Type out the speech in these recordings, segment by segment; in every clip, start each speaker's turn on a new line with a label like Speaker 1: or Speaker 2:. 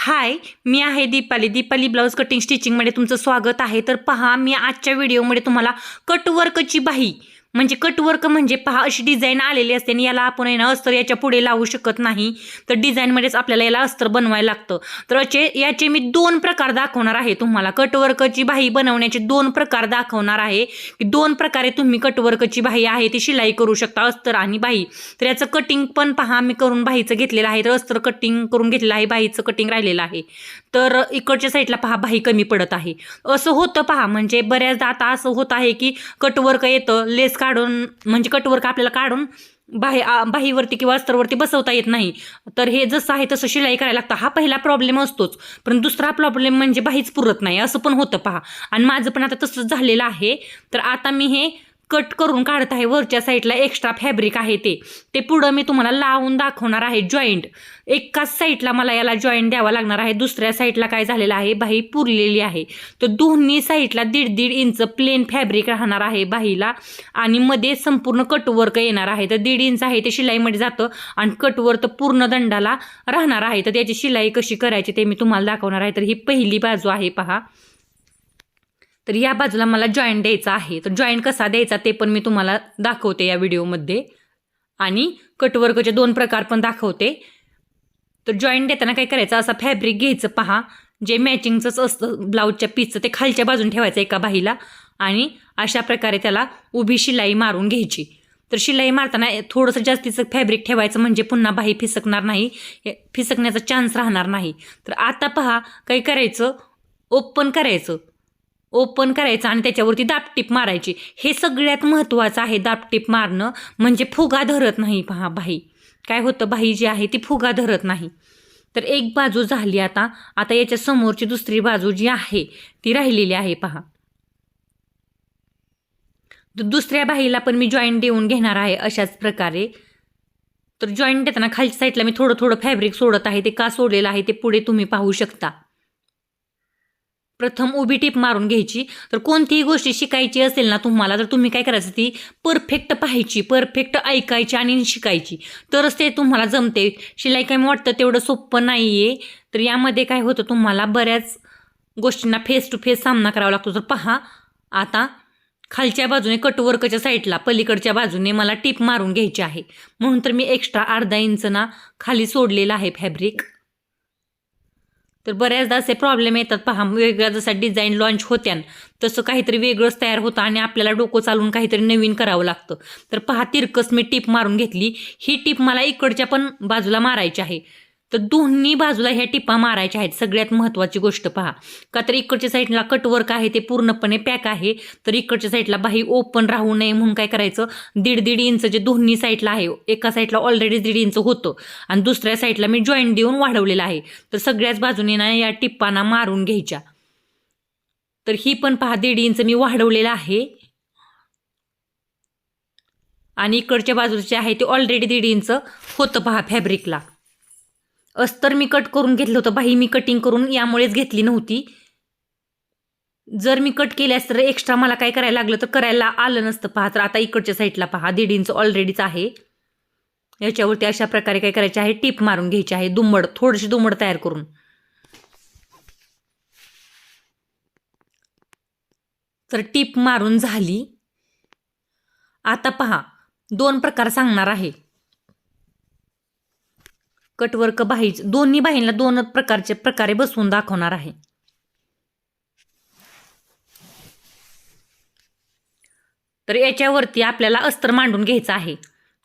Speaker 1: हाय, मी आहे Deepali. Deepali blouse cutting स्टिचिंगमध्ये तुमचं स्वागत आहे. तर पहा, मी आजच्या व्हिडिओमध्ये तुम्हाला कटवर्कची बाही म्हणजे कटवर्क म्हणजे पहा अशी डिझाईन आलेली असते आणि याला आपण आहे ना अस्तर याच्या पुढे लावू शकत नाही. तर डिझाईनमध्येच आपल्याला याला अस्तर बनवायला लागतं. तर याचे मी 2 प्रकार दाखवणार आहे तुम्हाला. कटवर्कची बाही बनवण्याचे 2 प्रकार दाखवणार आहे की 2 प्रकारे तुम्ही कटवर्कची बाही आहे ती शिलाई करू शकता, अस्तर आणि बाही. तर याचं कटिंग पण पहा मी करून बाहीचं घेतलेलं आहे. तर अस्तर कटिंग करून घेतलेलं आहे, बाहीचं कटिंग राहिलेलं आहे. तर इकडच्या साईडला पहा बाही कमी पडत आहे. असं होतं पहा, म्हणजे बऱ्याचदा आता असं होत आहे की कटवर्क येतं, लेस काढून म्हणजे कटवर्क आपल्याला काढून बाहीवरती किंवा अस्तरवरती बसवता येत नाही. तर हे जसं आहे तसं शिलाई करायला लागतं. हा पहिला प्रॉब्लेम असतोच. पण दुसरा प्रॉब्लेम म्हणजे बाहीच पुरत नाही, असं पण होतं पहा. आणि माझं पण आता तसंच झालेलं आहे. तर आता मी हे कट करून काढत आहे. वरच्या साईडला एक्स्ट्रा फॅब्रिक आहे ते पुढं मी तुम्हाला लावून दाखवणार आहे. जॉईंट एकाच साईडला मला याला जॉईंट द्यावा लागणार आहे. दुसऱ्या साईडला काय झालेलं आहे, बाही पुरलेली आहे. तर दोन्ही साईडला 1.5 इंच प्लेन फॅब्रिक राहणार आहे बाहीला आणि मध्ये संपूर्ण कटवर्क येणार आहे. तर 1.5 इंच आहे ते शिलाईमध्ये जातं आणि कटवर्क पूर्ण दंडाला राहणार आहे. तर त्याची शिलाई कशी करायची ते मी तुम्हाला दाखवणार आहे. तर ही पहिली बाजू आहे पहा. तर या बाजूला मला जॉईंट द्यायचा आहे. तर जॉईंट कसा द्यायचा ते पण मी तुम्हाला दाखवते या व्हिडिओमध्ये आणि कटवर्कचे 2 प्रकार पण दाखवते. तर जॉईंट देताना काय करायचं, असा फॅब्रिक घ्यायचं पहा, जे मॅचिंगचंच असतं ब्लाऊजच्या पीसचं, ते खालच्या बाजून ठेवायचं एका बाहीला आणि अशा प्रकारे त्याला उभी शिलाई मारून घ्यायची. तर शिलाई मारताना थोडंसं जास्तीचं फॅब्रिक ठेवायचं म्हणजे पुन्हा बाही फिसकणार नाही, फिसकण्याचा चान्स राहणार नाही. तर आता पहा काय करायचं, ओपन करायचं आणि त्याच्यावरती दाबटीप मारायची. हे सगळ्यात महत्त्वाचं आहे, दाबटीप मारणं म्हणजे फुगा धरत नाही पहा बाही. काय होतं, बाही जी आहे ती फुगा धरत नाही. तर एक बाजू झाली. आता याच्या समोरची दुसरी बाजू जी आहे ती राहिलेली आहे पहा. दुसऱ्या बाहीला पण मी जॉईंट देऊन घेणार आहे अशाच प्रकारे. तर जॉईंट देताना खालच्या साईडला मी थोडं थोडं फॅब्रिक सोडत आहे. ते का सोडलेलं आहे ते पुढे तुम्ही पाहू शकता. प्रथम उभी टीप मारून घ्यायची. तर कोणतीही गोष्टी शिकायची असेल ना तुम्हाला, तर तुम्ही काय करायचं, ती परफेक्ट पाहायची, परफेक्ट ऐकायची आणि शिकायची, तरच ते तुम्हाला जमते. शिलाई काय वाटतं तेवढं सोपं नाही आहे. तर यामध्ये काय होतं, तुम्हाला बऱ्याच गोष्टींना फेस टू फेस सामना करावा लागतो. तर पहा, आता खालच्या बाजूने कटवर्कच्या साईडला पलीकडच्या बाजूने मला टीप मारून घ्यायची आहे. म्हणून तर मी एक्स्ट्रा अर्धा इंच ना खाली सोडलेलं आहे फॅब्रिक. तर बऱ्याचदा असे प्रॉब्लेम येतात पहा, वेगळ्या जसा डिझाईन लॉन्च होत्या तसं काहीतरी वेगळंच तयार होतं आणि आपल्याला डोकं चालवून काहीतरी नवीन करावं लागतं. तर पहा, तिरकस मी टीप मारून घेतली. ही टीप मला इकडच्या पण बाजूला मारायची आहे. तर दोन्ही बाजूला ह्या टिपा मारायच्या आहेत. सगळ्यात महत्त्वाची गोष्ट पहा, का तर इकडच्या साईडला कटवर्क आहे ते पूर्णपणे पॅक आहे. तर इकडच्या साईडला बाही ओपन राहू नये म्हणून काय करायचं, 1.5 इंच जे दोन्ही साईडला आहे, एका साईडला ऑलरेडी 1.5 इंच होतं आणि दुसऱ्या साईडला मी जॉईंट देऊन वाढवलेलं आहे. तर सगळ्याच बाजूने ना या टिप्पांना मारून घ्यायच्या. तर ही पण पहा 1.5 इंच मी वाढवलेलं आहे आणि इकडच्या बाजूचे आहे ते ऑलरेडी 1.5 इंच होतं पहा फॅब्रिकला. अस्तर मी कट करून घेतलं होतं, बाही मी कटिंग करून यामुळेच घेतली नव्हती. जर मी कट केल्यास तर एक्स्ट्रा मला काय करायला लागलं तर करायला आलं नसतं पहा. तर आता इकडच्या साईडला पहा 1.5 इंच ऑलरेडीच आहे. याच्यावरती अशा प्रकारे काय करायचे आहे, टीप मारून घ्यायची आहे, थोडीशी दुमड तयार करून. तर टीप मारून झाली. आता पहा 2 प्रकार सांगणार आहे. कटवर्क बाही दोन्ही बाहींना 2 प्रकारे बसवून दाखवणार आहे. तर याच्यावरती आपल्याला अस्तर मांडून घ्यायचं आहे.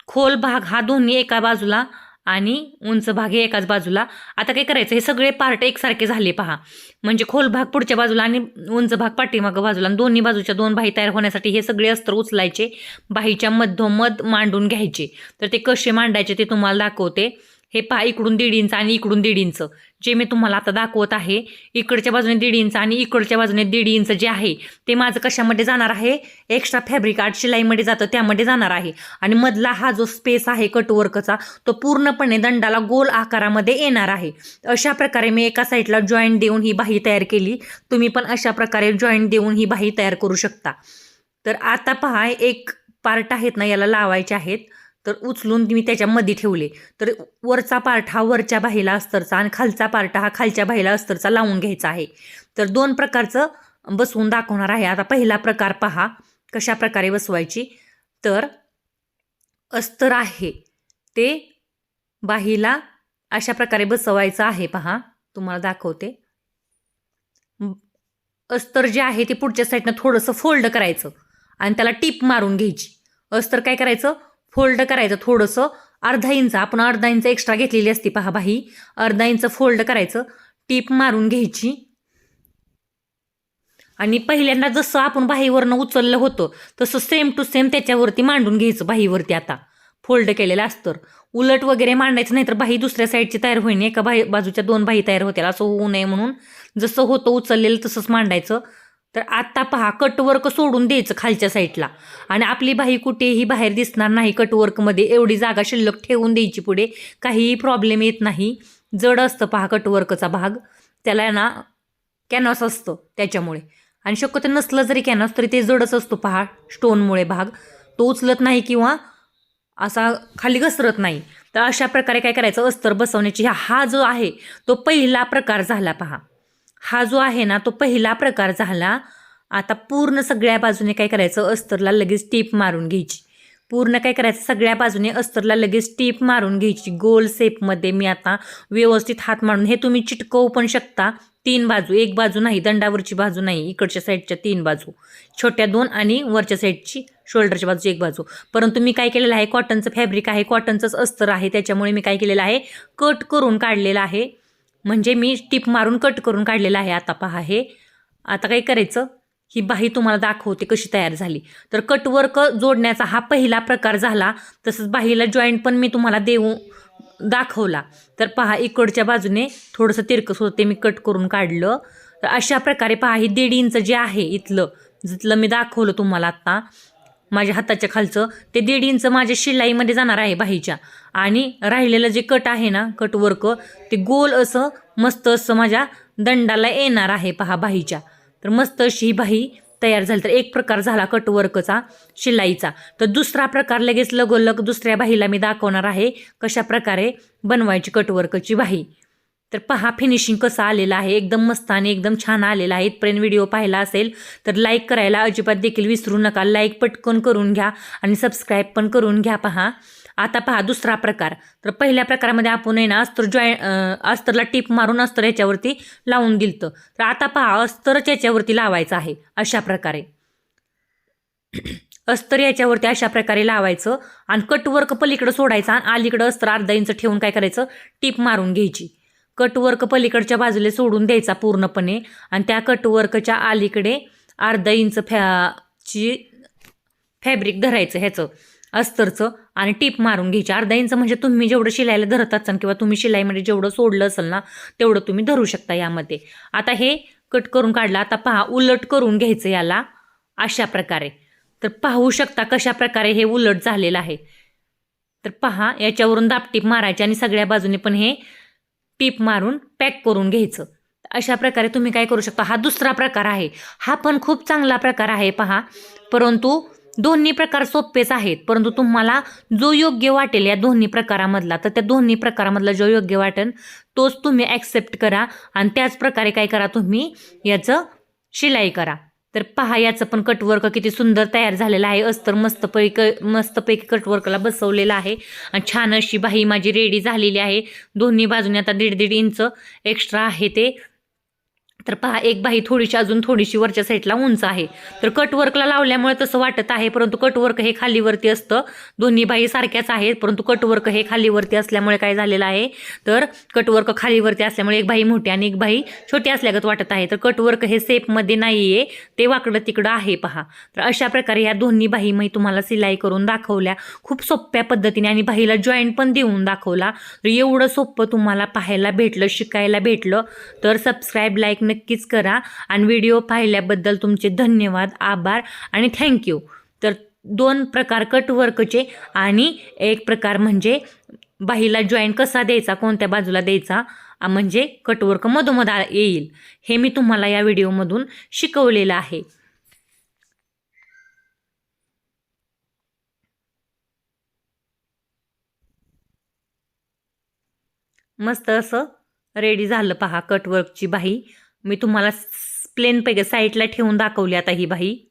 Speaker 1: खोल भाग हा दोन्ही एका बाजूला आणि उंच भाग हे एकाच बाजूला. आता काय करायचं, हे सगळे पार्ट एकसारखे झाले पहा, म्हणजे खोल भाग पुढच्या बाजूला आणि उंच भाग पाठीमागं बाजूला आणि दोन्ही बाजूच्या 2 बाही तयार होण्यासाठी हे सगळे अस्तर उचलायचे, बाहीच्या मधोमध मांडून घ्यायचे. तर ते कसे मांडायचे ते तुम्हाला दाखवते. हे पहा, इकडून 1.5 इंच आणि इकडून 1.5 इंच जे मी तुम्हाला आता दाखवत आहे. इकडच्या बाजूने 1.5 इंच आणि इकडच्या बाजूने 1.5 इंच जे आहे ते माझं कशामध्ये जाणार आहे, एक्स्ट्रा फॅब्रिक आर्ट शिलाईमध्ये जातं त्यामध्ये जाणार आहे. आणि मधला हा जो स्पेस आहे कटवर्कचा तो पूर्णपणे दंडाला गोल आकारामध्ये येणार आहे. अशा प्रकारे मी एका साईडला जॉईंट देऊन ही बाही तयार केली. तुम्ही पण अशा प्रकारे जॉईंट देऊन ही बाही तयार करू शकता. तर आता पहा, एक पार्ट आहेत ना याला लावायचे आहेत. तर उचलून मी त्याच्यामध्ये ठेवले. तर वरचा पार्ट हा वरच्या बाहीला अस्तरचा आणि खालचा पार्ट हा खालच्या बाहीला अस्तरचा लावून घ्यायचा आहे. तर 2 प्रकारचं बसवून दाखवणार आहे. आता पहिला प्रकार पहा कशा प्रकारे बसवायची. तर अस्तर आहे ते बाहीला अशा प्रकारे बसवायचं आहे. पहा तुम्हाला दाखवते. अस्तर जे आहे ते पुढच्या साईडनं थोडंसं फोल्ड करायचं आणि त्याला टीप मारून घ्यायची. अस्तर काय करायचं, फोल्ड करायचं थोडंसं, अर्धा इंच, आपण अर्धा इंच एक्स्ट्रा घेतलेली असते पहा बाही, अर्धा इंच फोल्ड करायचं, टीप मारून घ्यायची. आणि पहिल्यांदा जसं आपण बाहीवरनं उचललं होतं तसं सेम टू सेम त्याच्यावरती मांडून घ्यायचं बाहीवरती. आता फोल्ड केलेलं अस्तर उलट वगैरे मांडायचं नाही तर बाही दुसऱ्या साईडची तयार होईल, एका बाजूच्या 2 बाही तयार होतील, असं होऊ नये म्हणून जसं होतं उचललेलं तसंच मांडायचं. तर आता पहा कटवर्क सोडून द्यायचं खालच्या साईडला आणि आपली बाही कुठेही बाहेर दिसणार नाही. कटवर्कमध्ये एवढी जागा शिल्लक ठेवून द्यायची, पुढे काहीही प्रॉब्लेम येत नाही. जड असतं पहा कटवर्कचा भाग, त्याला ना कॅनव्हास असतं त्याच्यामुळे, आणि शक्यतो नसलं जरी कॅनव्हास तरी ते जडच असतो पहा स्टोनमुळे भाग, तो उचलत नाही किंवा असा खाली घसरत नाही. तर अशा प्रकारे काय करायचं, अस्तर बसवण्याची हा जो आहे तो पहिला प्रकार झाला पहा. हा जो आहे ना तो पहिला प्रकार झाला. आता पूर्ण सगळ्या बाजूने काय करायचं, अस्तरला लगेच टीप मारून घ्यायची. पूर्ण काय करायचं, सगळ्या बाजूने अस्तरला लगेच टीप मारून घ्यायची गोल शेपमध्ये. मी आता व्यवस्थित हात मारून, हे तुम्ही चिटकवू पण शकता 3 बाजू, एक बाजू नाही, दंडावरची बाजू नाही, इकडच्या साईडच्या 3 बाजू, छोट्या 2 आणि वरच्या साईडची शोल्डरच्या बाजूची एक बाजू. परंतु मी काय केलेलं आहे, कॉटनचं फॅब्रिक आहे, कॉटनचंच अस्तर आहे, त्याच्यामुळे मी काय केलेलं आहे, कट करून काढलेलं आहे. म्हणजे मी टिप मारून कट करून काढलेलं आहे. आता पहा हे, आता काय करायचं, ही बाही तुम्हाला दाखवते कशी तयार झाली. तर कटवर्क जोडण्याचा हा पहिला प्रकार झाला. तसंच बाहीला जॉईंट पण मी तुम्हाला दाखवला. तर पहा इकडच्या बाजूने थोडंसं तिरकस होतं, ते मी कट करून काढलं. तर अशा प्रकारे पहा ही 1.5 इंच जे आहे इथलं, जिथलं मी दाखवलं तुम्हाला आत्ता माझ्या हाताच्या खालचं, ते 1.5 इंच माझ्या शिलाईमध्ये जाणार आहे बाहीच्या. आणि राहिलेलं जे कट आहे ना कटवर्क, ते गोल असं मस्त असं माझ्या दंडाला येणार आहे पहा बाहीच्या. तर मस्त अशी ही बाही तयार झाली. तर एक प्रकार झाला कटवर्कचा शिलाईचा. तर दुसरा प्रकार लगेच लगोलग दुसऱ्या बाहीला मी दाखवणार आहे कशा प्रकारे बनवायची कटवर्कची बाही. तर पहा फिनिशिंग कसं आलेलं आहे, एकदम मस्त आणि एकदम छान आलेलं आहे. इथपर्यंत व्हिडिओ पाहिला असेल तर लाईक करायला अजिबात देखील विसरू नका. लाईक पटकन करून घ्या आणि सबस्क्राईब पण करून घ्या. पहा आता पहा दुसरा प्रकार. तर पहिल्या प्रकारामध्ये आपण आहे ना अस्तरला टीप मारून अस्तर याच्यावरती लावून दिलतं. तर आता पहा अस्तरच याच्यावरती लावायचं आहे अशा प्रकारे. अस्तर याच्यावरती अशा प्रकारे लावायचं आणि कटवर्क पलीकडं सोडायचं आणि अलीकडं अस्तर अर्धा इंच ठेवून काय करायचं, टीप मारून घ्यायची. कटवर्क पलीकडच्या बाजूला सोडून द्यायचा पूर्णपणे आणि त्या कटवर्कच्या अलीकडे अर्धा इंच फॅब्रिक धरायचं ह्याचं अस्तरचं आणि टीप मारून घ्यायची. अर्धा इंच म्हणजे तुम्ही जेवढं शिलाईला धरत असाल किंवा तुम्ही शिलाईमध्ये जेवढं सोडलं असेल ना तेवढं तुम्ही धरू शकता यामध्ये. आता हे कट करून काढलं. आता पहा उलट करून घ्यायचं याला अशा प्रकारे. तर पाहू शकता कशा प्रकारे हे उलट झालेलं आहे. तर पहा याच्यावरून दाबटीप मारायची आणि सगळ्या बाजूने पण हे टीप मारून पॅक करून घ्यायचं. अशा प्रकारे तुम्ही काय करू शकता. हा दुसरा प्रकार आहे, हा पण खूप चांगला प्रकार आहे पहा. परंतु दोन्ही प्रकार सोपेच आहेत, परंतु तुम्हाला जो योग्य वाटेल या दोन्ही प्रकारामधला, तर त्या दोन्ही प्रकारामधला जो योग्य वाटेल तोच तुम्ही ॲक्सेप्ट करा आणि त्याच प्रकारे काय करा, तुम्ही याचं शिलाई करा. तर पहा याचं पण कटवर्क किती सुंदर तयार झालेलं आहे. अस्तर मस्तपैकी कटवर्कला बसवलेलं आहे आणि छान अशी बाही माझी रेडी झालेली आहे. दोन्ही बाजूने आता 1.5 इंच एक्स्ट्रा आहे ते. तर पहा एक बाही अजून थोडीशी वरच्या साईडला उंच आहे. तर कटवर्कला लावल्यामुळे तसं वाटत आहे, परंतु कटवर्क हे खालीवरती असतं. दोन्ही बाही सारख्याच आहेत, परंतु कटवर्क हे खालीवरती असल्यामुळे काय झालेलं आहे, तर कटवर्क खालीवरती असल्यामुळे एक बाही मोठी आणि एक बाही छोटी असल्यागत वाटत आहे. तर कटवर्क हे सेपमध्ये नाही आहे, ते वाकडं तिकडं आहे पहा. तर अशा प्रकारे या दोन्ही बाही मी तुम्हाला सिलाई करून दाखवल्या खूप सोप्या पद्धतीने आणि बाहीला जॉईंट पण देऊन दाखवला. तर एवढं सोपं तुम्हाला पाहायला भेटलं, शिकायला भेटलं. तर सबस्क्राईब लाईक नक्कीच करा आणि व्हिडिओ पाहिल्याबद्दल तुमचे धन्यवाद, आभार आणि थँक्यू. तर 2 प्रकार कटवर्कचे आणि एक प्रकार म्हणजे बाहीला जॉईंट कसा द्यायचा, कोणत्या बाजूला द्यायचा, म्हणजे कटवर्क मधोमध येईल, हे मी तुम्हाला या व्हिडिओमधून शिकवलेलं आहे. मस्त असं रेडी झालं पहा कटवर्कची बाही. मी तुम्हाला प्लेन पैकी साईडला ठेवून दाखवली आता ही बाही.